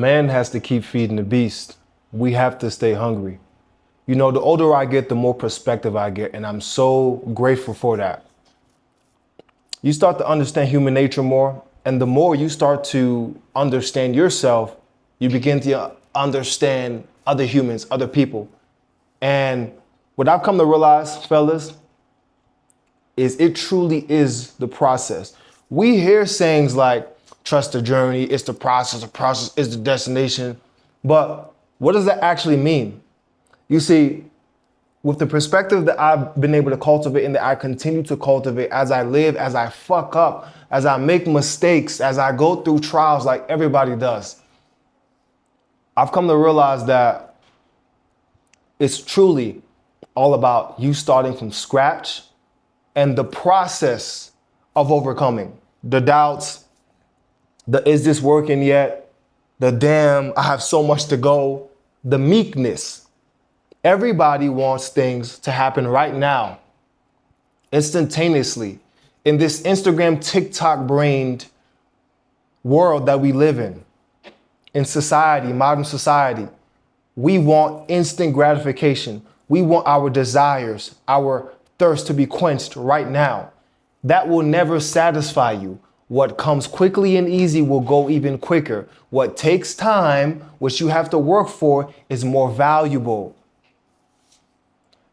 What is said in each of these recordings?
man has to keep feeding the beast. We have to stay hungry. You know, the older I get, the more perspective I get, and I'm so grateful for that. You start to understand human nature more, and the more you start to understand yourself, you begin to understand other humans, other people. And what I've come to realize, fellas, is it truly is the process. We hear sayings like, trust the journey, it's the process is the destination. But what does that actually mean? You see, with the perspective that I've been able to cultivate and that I continue to cultivate as I live, as I fuck up, as I make mistakes, as I go through trials like everybody does, I've come to realize that it's truly all about you starting from scratch and the process of overcoming the doubts, the is this working yet, the damn, I have so much to go, the meekness. Everybody wants things to happen right now, instantaneously, in this Instagram, TikTok brained world that we live in society, modern society. We want instant gratification. We want our desires, our thirst to be quenched right now. That will never satisfy you. What comes quickly and easy will go even quicker. What takes time, which you have to work for, is more valuable.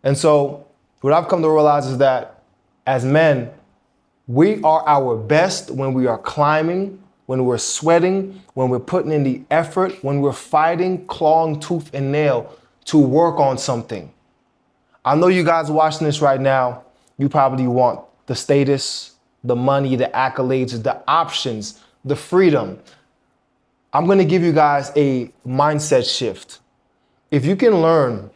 And so what I've come to realize is that as men, we are our best when we are climbing, when we're sweating, when we're putting in the effort, when we're fighting, clawing tooth and nail to work on something. I know you guys watching this right now, you probably want the status, the money, the accolades, the options, the freedom. I'm going to give you guys a mindset shift. If you can learn,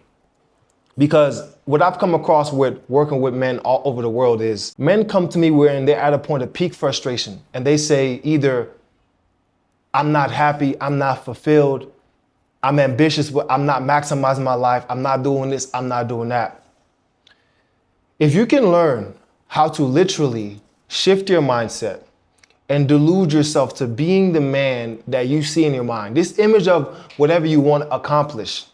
because what I've come across with working with men all over the world is men come to me when they're at a point of peak frustration and they say either I'm not happy, I'm not fulfilled, I'm ambitious, but I'm not maximizing my life, I'm not doing this, I'm not doing that. If you can learn how to literally shift your mindset and delude yourself to being the man that you see in your mind, this image of whatever you want to accomplish,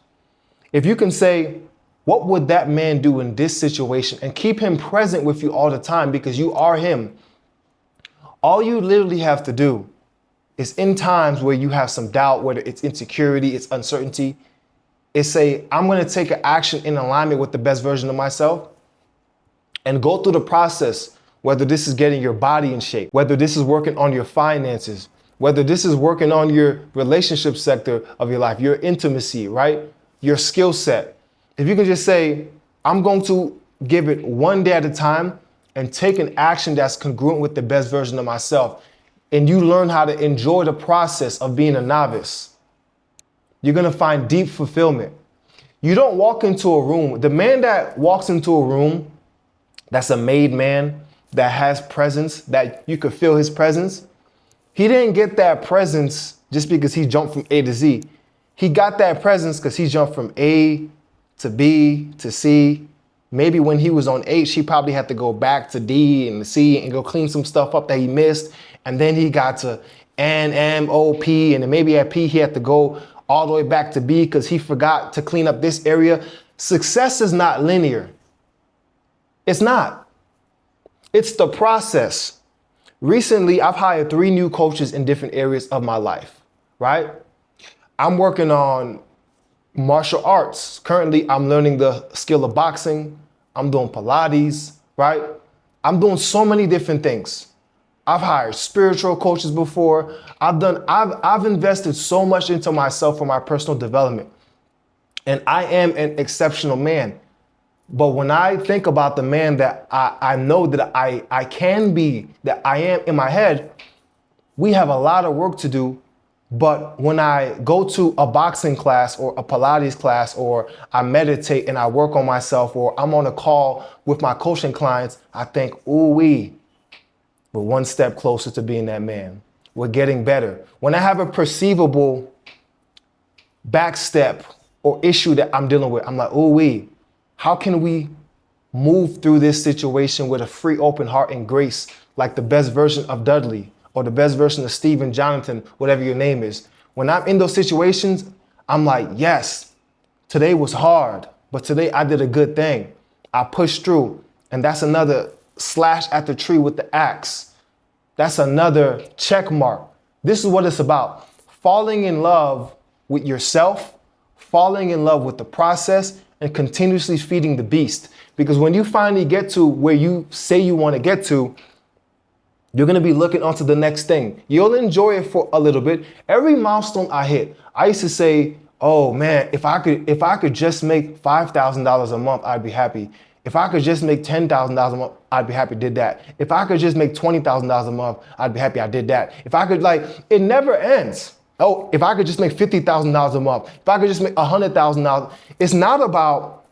if you can say, what would that man do in this situation, and keep him present with you all the time because you are him. All you literally have to do is in times where you have some doubt, whether it's insecurity, it's uncertainty, is say, I'm going to take an action in alignment with the best version of myself and go through the process, whether this is getting your body in shape, whether this is working on your finances, whether this is working on your relationship sector of your life, your intimacy, right? Your skill set. If you can just say, I'm going to give it one day at a time and take an action that's congruent with the best version of myself, and you learn how to enjoy the process of being a novice, you're going to find deep fulfillment. You don't walk into a room. The man that walks into a room that's a made man, that has presence, that you could feel his presence, he didn't get that presence just because he jumped from A to Z. He got that presence because he jumped from A to B to C. Maybe when he was on H, he probably had to go back to D and C and go clean some stuff up that he missed. And then he got to N, M, O, P. And then maybe at P, he had to go all the way back to B because he forgot to clean up this area. Success is not linear. It's not. It's the process. Recently, I've hired 3 new coaches in different areas of my life, right? I'm working on martial arts. Currently, I'm learning the skill of boxing. I'm doing Pilates, right? I'm doing so many different things. I've hired spiritual coaches before. I've invested so much into myself for my personal development. And I am an exceptional man. But when I think about the man that I know that I can be, that I am in my head, we have a lot of work to do. But when I go to a boxing class or a Pilates class, or I meditate and I work on myself, or I'm on a call with my coaching clients, I think, we're one step closer to being that man. We're getting better. When I have a perceivable backstep or issue that I'm dealing with, I'm like, how can we move through this situation with a free, open heart and grace, like the best version of Dudley or the best version of Stephen, Jonathan, whatever your name is? When I'm in those situations, I'm like, yes, today was hard, but today I did a good thing. I pushed through. And that's another slash at the tree with the axe. That's another check mark. This is what it's about. Falling in love with yourself, falling in love with the process, and continuously feeding the beast. Because when you finally get to where you say you want to get to, you're going to be looking onto the next thing. You'll enjoy it for a little bit. Every milestone I hit, I used to say, oh man, if I could just make $5,000 a month, I'd be happy. If I could just make $10,000 a month, I'd be happy I did that. If I could just make $20,000 a month, I'd be happy I did that. If I could, it never ends. Oh, if I could just make $50,000 a month, if I could just make $100,000, it's not about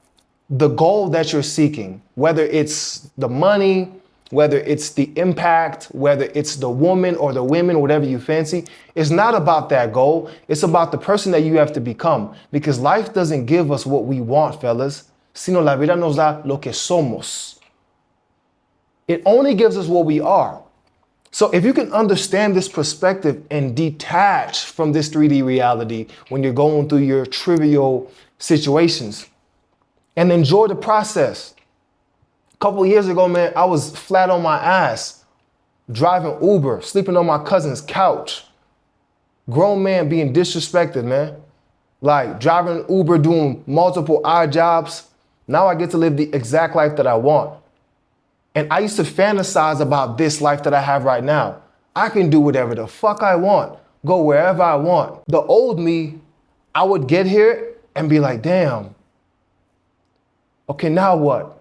the goal that you're seeking, whether it's the money, whether it's the impact, whether it's the woman or the women, whatever you fancy. It's not about that goal. It's about the person that you have to become, because life doesn't give us what we want, fellas, sino la vida nos da lo que somos. It only gives us what we are. So if you can understand this perspective and detach from this 3D reality when you're going through your trivial situations and enjoy the process. A couple of years ago, man, I was flat on my ass, driving Uber, sleeping on my cousin's couch. Grown man being disrespected, man. Like driving Uber, doing multiple odd jobs. Now I get to live the exact life that I want. And I used to fantasize about this life that I have right now. I can do whatever the fuck I want, go wherever I want. The old me, I would get here and be like, damn, okay, now what?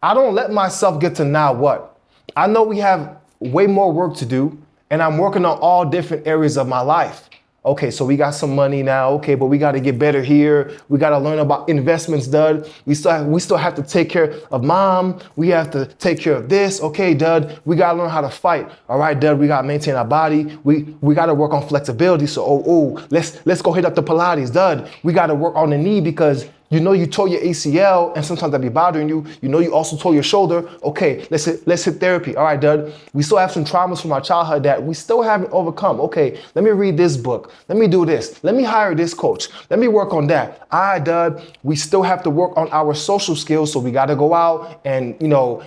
I don't let myself get to now what. I know we have way more work to do, and I'm working on all different areas of my life. Okay, so we got some money now. Okay, but we got to get better here. We got to learn about investments, Dud. We still have to take care of mom. We have to take care of this. Okay, Dud, we got to learn how to fight. All right, Dud, we got to maintain our body. We got to work on flexibility. So, let's go hit up the Pilates, Dud. We got to work on the knee because you know you tore your ACL and sometimes that be bothering you. You know you also tore your shoulder. Okay, let's hit therapy. All right, Dud. We still have some traumas from our childhood that we still haven't overcome. Okay, let me read this book. Let me do this. Let me hire this coach. Let me work on that. All right, Dud. We still have to work on our social skills, so we got to go out and,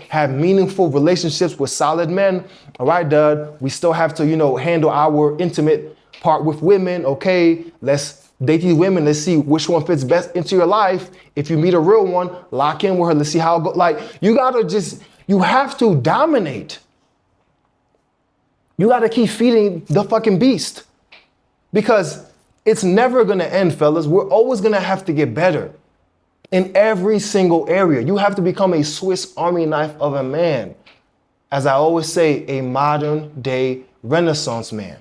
have meaningful relationships with solid men. All right, Dud. We still have to, handle our intimate part with women. Okay, let's date these women. Let's see which one fits best into your life. If you meet a real one, lock in with her. Let's see how it goes. You have to dominate. You got to keep feeding the fucking beast because it's never going to end, fellas. We're always going to have to get better in every single area. You have to become a Swiss Army knife of a man. As I always say, a modern day Renaissance man.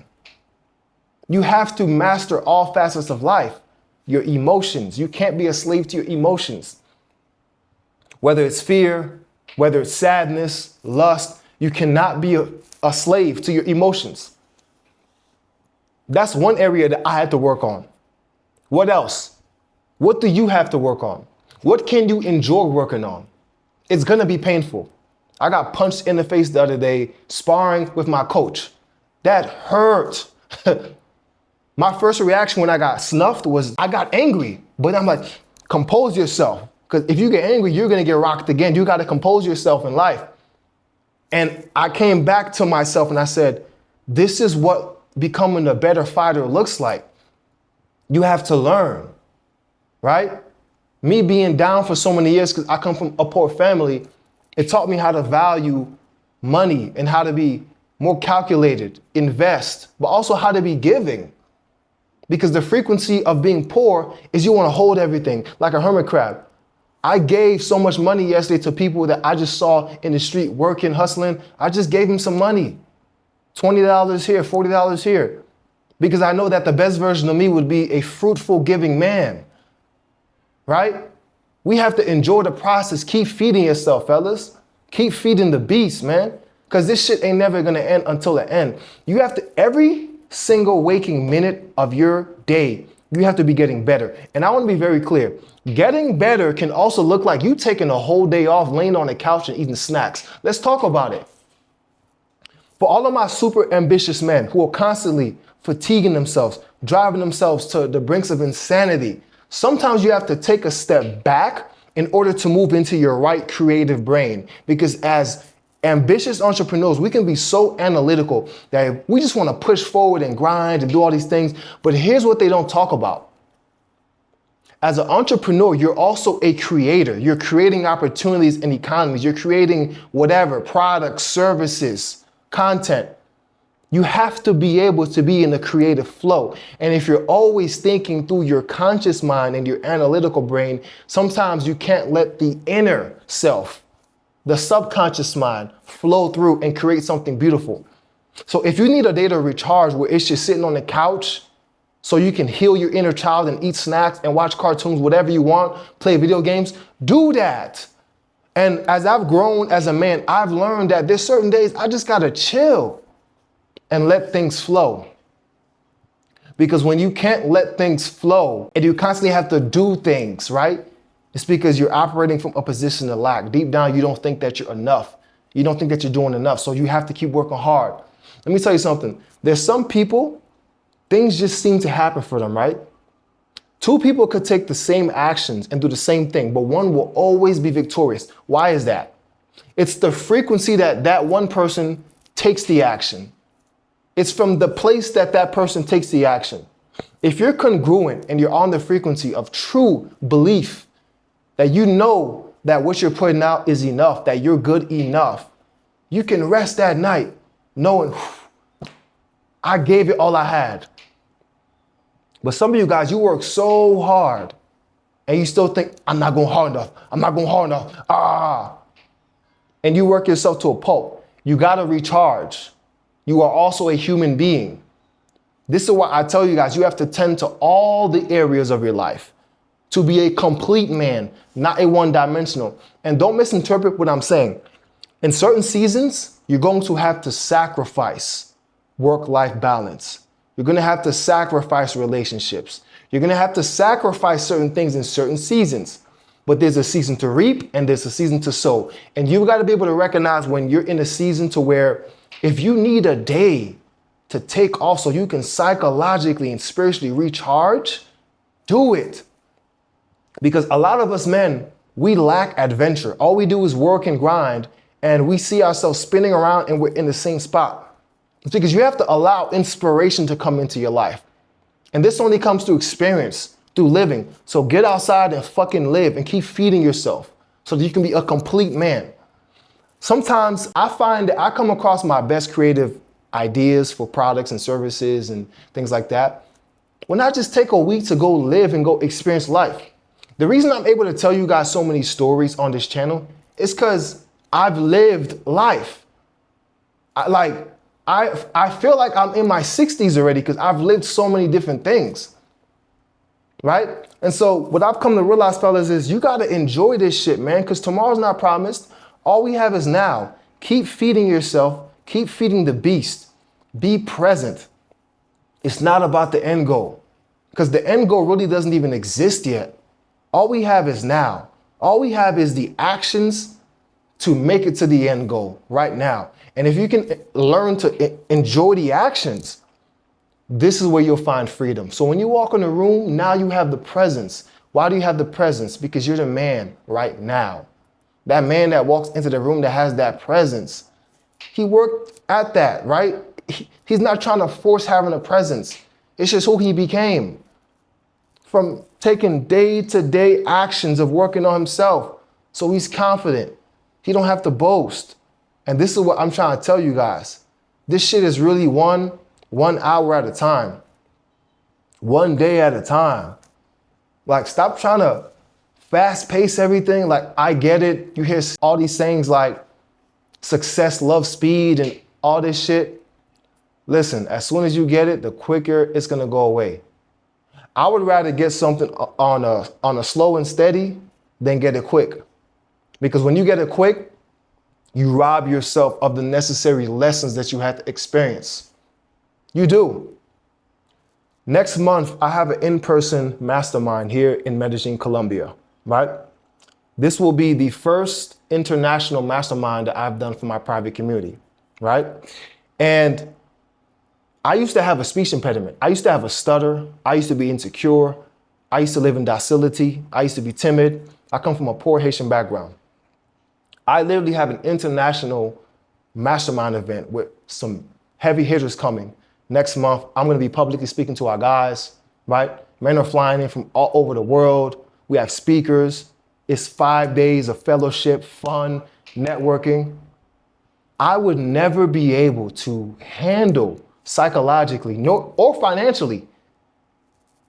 You have to master all facets of life, your emotions. You can't be a slave to your emotions. Whether it's fear, whether it's sadness, lust, you cannot be a slave to your emotions. That's one area that I had to work on. What else? What do you have to work on? What can you enjoy working on? It's going to be painful. I got punched in the face the other day sparring with my coach. That hurt. My first reaction when I got snuffed was I got angry, but I'm like, compose yourself. Because if you get angry, you're going to get rocked again. You got to compose yourself in life. And I came back to myself and I said, this is what becoming a better fighter looks like. You have to learn, right? Me being down for so many years because I come from a poor family, it taught me how to value money and how to be more calculated, invest, but also how to be giving. Because the frequency of being poor is you want to hold everything like a hermit crab. I gave so much money yesterday to people that I just saw in the street working, hustling. I just gave them some money. $20 here, $40 here. Because I know that the best version of me would be a fruitful, giving man. Right? We have to enjoy the process. Keep feeding yourself, fellas. Keep feeding the beast, man. Because this shit ain't never going to end until the end. You have to, every single waking minute of your day, you have to be getting better. And I want to be very clear. Getting better can also look like you taking a whole day off, laying on the couch and eating snacks. Let's talk about it. For all of my super ambitious men who are constantly fatiguing themselves, driving themselves to the brinks of insanity. Sometimes you have to take a step back in order to move into your right creative brain. Because as ambitious entrepreneurs, we can be so analytical that we just want to push forward and grind and do all these things. But here's what they don't talk about. As an entrepreneur, you're also a creator. You're creating opportunities and economies. You're creating whatever, products, services, content. You have to be able to be in the creative flow. And if you're always thinking through your conscious mind and your analytical brain, sometimes you can't let the inner self, the subconscious mind, flow through and create something beautiful. So if you need a day to recharge where it's just sitting on the couch so you can heal your inner child and eat snacks and watch cartoons, whatever you want, play video games, do that. And as I've grown as a man, I've learned that there's certain days I just gotta chill and let things flow. Because when you can't let things flow and you constantly have to do things, right? It's because you're operating from a position of lack. Deep down, you don't think that you're enough. You don't think that you're doing enough. So you have to keep working hard. Let me tell you something. There's some people, things just seem to happen for them, right? Two people could take the same actions and do the same thing, but one will always be victorious. Why is that? It's the frequency that that one person takes the action. It's from the place that that person takes the action. If you're congruent and you're on the frequency of true belief that you know that what you're putting out is enough, that you're good enough, you can rest at night knowing I gave it all I had. But some of you guys, you work so hard and you still think, I'm not going hard enough. I'm not going hard enough. And you work yourself to a pulp. You got to recharge. You are also a human being. This is why I tell you guys, you have to tend to all the areas of your life to be a complete man, not a one-dimensional. And don't misinterpret what I'm saying. In certain seasons, you're going to have to sacrifice work-life balance. You're going to have to sacrifice relationships. You're going to have to sacrifice certain things in certain seasons. But there's a season to reap and there's a season to sow. And you've got to be able to recognize when you're in a season to where if you need a day to take off so you can psychologically and spiritually recharge, do it. Because a lot of us men, we lack adventure. All we do is work and grind, and we see ourselves spinning around and we're in the same spot. It's because you have to allow inspiration to come into your life. And this only comes through experience, through living. So get outside and fucking live and keep feeding yourself so that you can be a complete man. Sometimes I find that I come across my best creative ideas for products and services and things like that when I just take a week to go live and go experience life. The reason I'm able to tell you guys so many stories on this channel is because I've lived life. I feel like I'm in my 60s already because I've lived so many different things, right? And so what I've come to realize, fellas, is you got to enjoy this shit, man, because tomorrow's not promised. All we have is now. Keep feeding yourself. Keep feeding the beast. Be present. It's not about the end goal because the end goal really doesn't even exist yet. All we have is now. All we have is the actions to make it to the end goal right now. And if you can learn to enjoy the actions, this is where you'll find freedom. So when you walk in the room, now you have the presence. Why do you have the presence? Because you're the man right now. That man that walks into the room that has that presence, he worked at that, right? He's not trying to force having a presence. It's just who he became from taking day-to-day actions of working on himself. So he's confident. He don't have to boast. And this is what I'm trying to tell you guys. This shit is really one hour at a time. One day at a time. Like, stop trying to fast pace everything. Like, I get it. You hear all these sayings like success, love, speed, and all this shit. Listen, as soon as you get it, the quicker it's gonna go away. I would rather get something on a slow and steady than get it quick. Because when you get it quick, you rob yourself of the necessary lessons that you had to experience. You do. Next month, I have an in-person mastermind here in Medellin, Colombia, right? This will be the first international mastermind that I've done for my private community, right? And I used to have a speech impediment. I used to have a stutter. I used to be insecure. I used to live in docility. I used to be timid. I come from a poor Haitian background. I literally have an international mastermind event with some heavy hitters coming next month. I'm going to be publicly speaking to our guys, right? Men are flying in from all over the world. We have speakers. It's 5 days of fellowship, fun, networking. I would never be able to handle psychologically or financially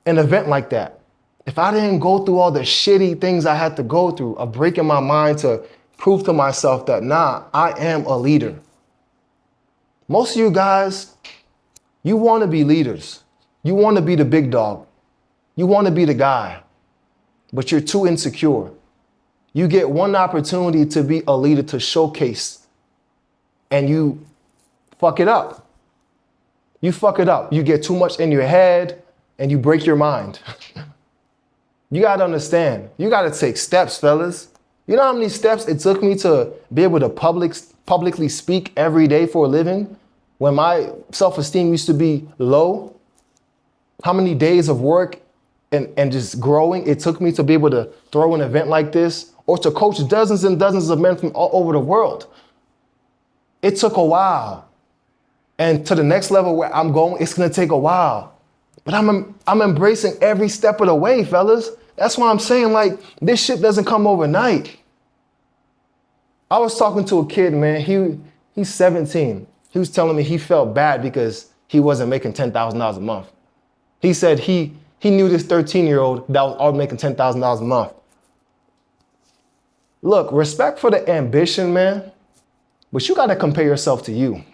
an event like that if I didn't go through all the shitty things I had to go through of breaking my mind to prove to myself that, nah, I am a leader. Most of you guys, you want to be leaders. You want to be the big dog. You want to be the guy, but you're too insecure. You get one opportunity to be a leader, to showcase, and you fuck it up. You fuck it up. You get too much in your head and you break your mind. You got to understand, you got to take steps, fellas. You know how many steps it took me to be able to publicly speak every day for a living when my self-esteem used to be low? How many days of work and just growing it took me to be able to throw an event like this or to coach dozens and dozens of men from all over the world? It took a while. And to the next level where I'm going, it's going to take a while. But I'm embracing every step of the way, fellas. That's why I'm saying, like, this shit doesn't come overnight. I was talking to a kid, man. He's 17. He was telling me he felt bad because he wasn't making $10,000 a month. He said he knew this 13-year-old that was already making $10,000 a month. Look, respect for the ambition, man, but you got to compare yourself to you.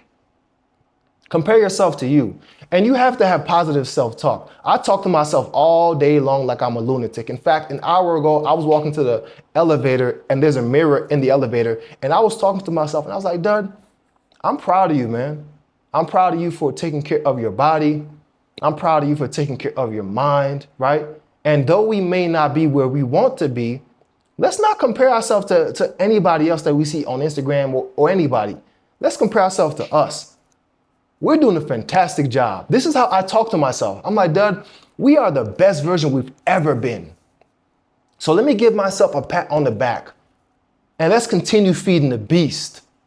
Compare yourself to you. And you have to have positive self-talk. I talk to myself all day long like I'm a lunatic. In fact, an hour ago, I was walking to the elevator and there's a mirror in the elevator. And I was talking to myself and I was like, Dud, I'm proud of you, man. I'm proud of you for taking care of your body. I'm proud of you for taking care of your mind, right? And though we may not be where we want to be, let's not compare ourselves to anybody else that we see on Instagram or anybody. Let's compare ourselves to us. We're doing a fantastic job. This is how I talk to myself. I'm like, Dud, we are the best version we've ever been. So let me give myself a pat on the back and let's continue feeding the beast.